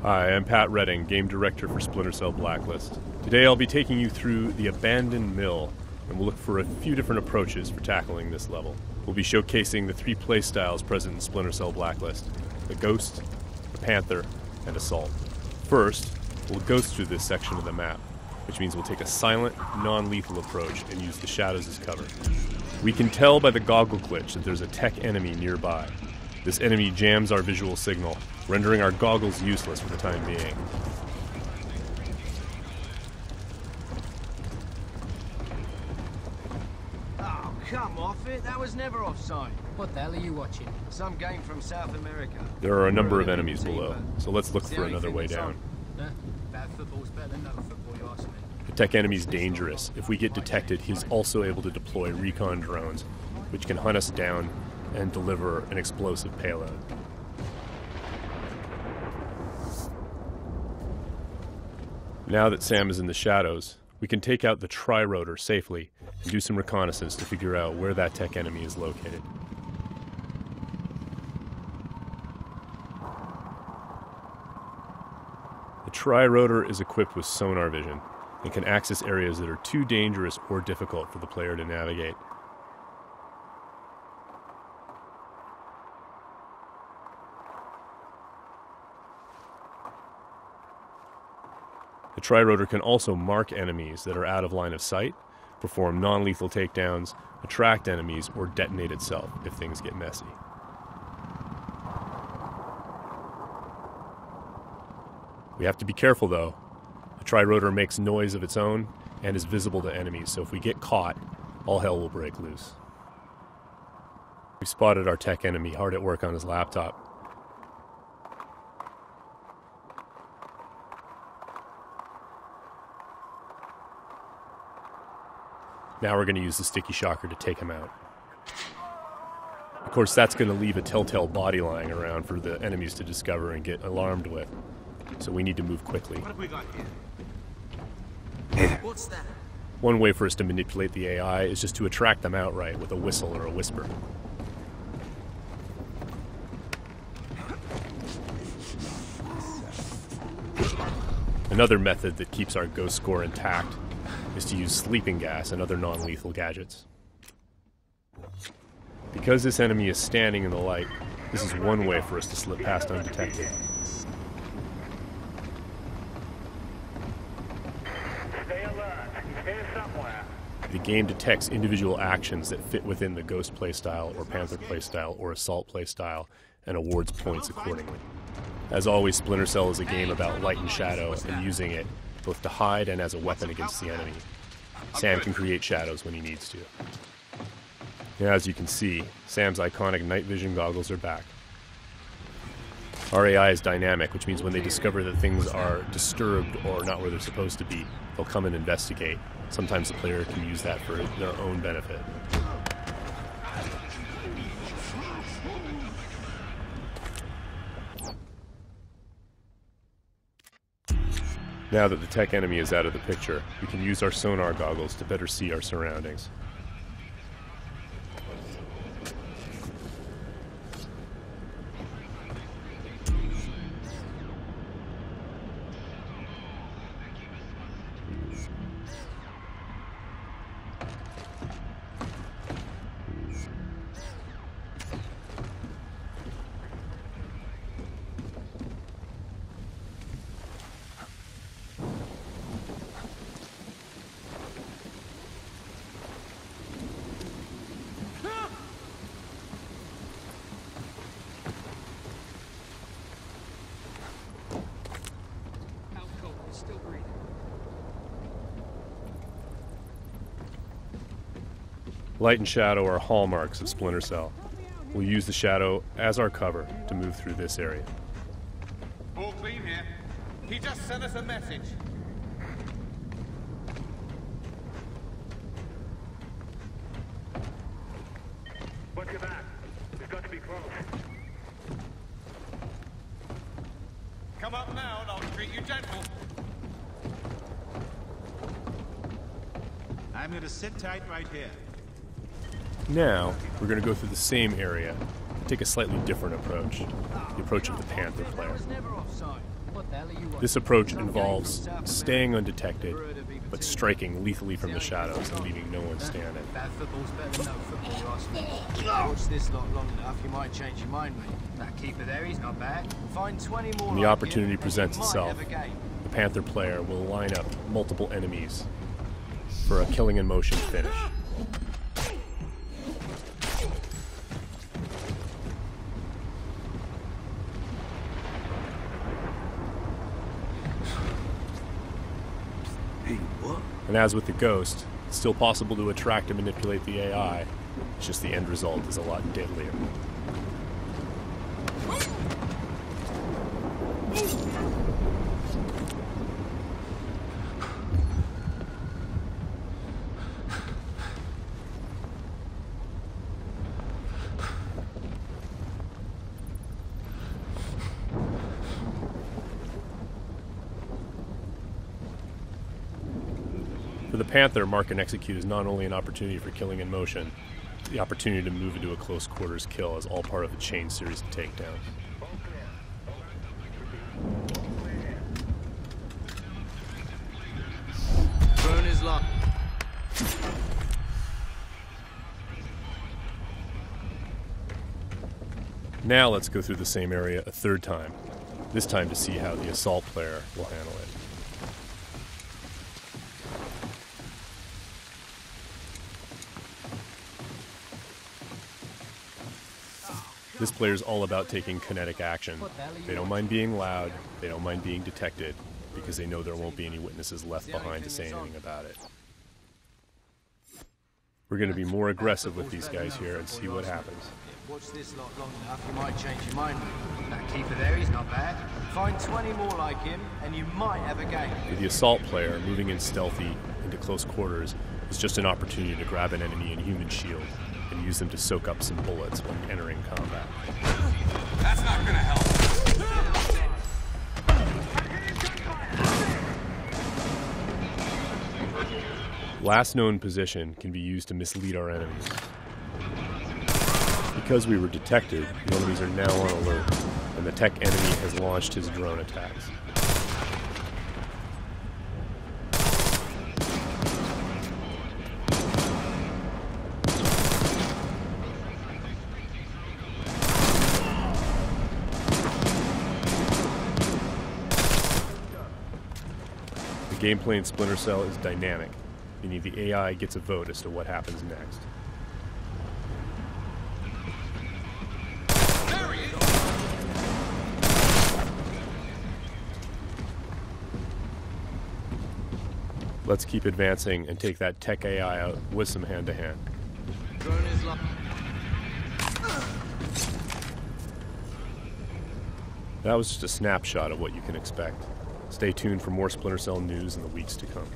Hi, I'm Pat Redding, Game Director for Splinter Blacklist. Today I'll be taking you through the abandoned mill, and we'll look for a few different approaches for tackling this level. We'll be showcasing the three playstyles present in Splinter Blacklist: the Ghost, the Panther, and Assault. First, we'll ghost through this section of the map, which means we'll take a silent, non-lethal approach and use the shadows as cover. We can tell by the goggle glitch that there's a tech enemy nearby. This enemy jams our visual signal, rendering our goggles useless for the time being. Oh, come off it. That was never offside. What the hell are you watching? Some game from South America. There are a number of enemies below, so let's look for another way down. Bad football's better than no football, you ask me. The tech enemy's dangerous. If we get detected, he's also able to deploy recon drones, which can hunt us down and deliver an explosive payload. Now that Sam is in the shadows, we can take out the tri-rotor safely and do some reconnaissance to figure out where that tech enemy is located. The tri-rotor is equipped with sonar vision and can access areas that are too dangerous or difficult for the player to navigate. The tri-rotor can also mark enemies that are out of line of sight, perform non-lethal takedowns, attract enemies, or detonate itself if things get messy. We have to be careful though. The tri-rotor makes noise of its own and is visible to enemies, so if we get caught, all hell will break loose. We've spotted our tech enemy hard at work on his laptop. Now we're going to use the sticky shocker to take him out. Of course, that's going to leave a telltale body lying around for the enemies to discover and get alarmed with. So we need to move quickly. What have we got here? What's that? One way for us to manipulate the AI is just to attract them outright with a whistle or a whisper. Another method that keeps our ghost score intact is to use sleeping gas and other non-lethal gadgets. Because this enemy is standing in the light, this is one way for us to slip past undetected. Stay alert. He's here somewhere. The game detects individual actions that fit within the Ghost playstyle or Panther playstyle or Assault playstyle and awards points accordingly. As always, Splinter Cell is a game about light and shadow and using it both to hide and as a weapon against the enemy. Sam can create shadows when he needs to. Now, as you can see, Sam's iconic night vision goggles are back. Our AI is dynamic, which means when they discover that things are disturbed or not where they're supposed to be, they'll come and investigate. Sometimes the player can use that for their own benefit. Now that the tech enemy is out of the picture, we can use our sonar goggles to better see our surroundings. Still breathing. Light and shadow are hallmarks of Splinter Cell. We'll use the shadow as our cover to move through this area. All clean here. He just sent us a message. What's your back? We've got to be close. Come up now and I'll treat you gentle. I'm gonna sit tight right here. Now, we're going to go through the same area and take a slightly different approach, the approach of the Panther player. That was never offside. What the hell are you watching? This approach involves staying undetected, but striking lethally from the shadows and leaving no one standing. Bad football's better than no football, you ask me. Watch this lot long enough, you might change your mind, mate. That keeper there, he's not bad. Find 20 more When the like opportunity him, and presents you might itself, have a game. the Panther player will line up multiple enemies for a killing in motion finish. Hey, what? And as with the Ghost, it's still possible to attract and manipulate the AI. It's just the end result is a lot deadlier. For the Panther, mark and execute is not only an opportunity for killing in motion, the opportunity to move into a close quarters kill is all part of a chain series of takedowns. Drone is locked. Now let's go through the same area a third time, this time to see how the assault player will handle it. This player is all about taking kinetic action. They don't mind being loud, they don't mind being detected, because they know there won't be any witnesses left behind to say anything about it. We're going to be more aggressive with these guys here and see what happens. Watch this lot long enough, you might change your mind. That keeper there, he's not bad. Find 20 more like him, and you might have a game. For the assault player, moving in stealthy into close quarters is just an opportunity to grab an enemy in human shield and use them to soak up some bullets when entering combat. That's not gonna help. Last known position can be used to mislead our enemies. Because we were detected, the enemies are now on alert, and the tech enemy has launched his drone attacks. The gameplay in Splinter Cell is dynamic, meaning the AI gets a vote as to what happens next. Let's keep advancing and take that tech AI out with some hand-to-hand. Drone is locked. That was just a snapshot of what you can expect. Stay tuned for more Splinter Cell news in the weeks to come.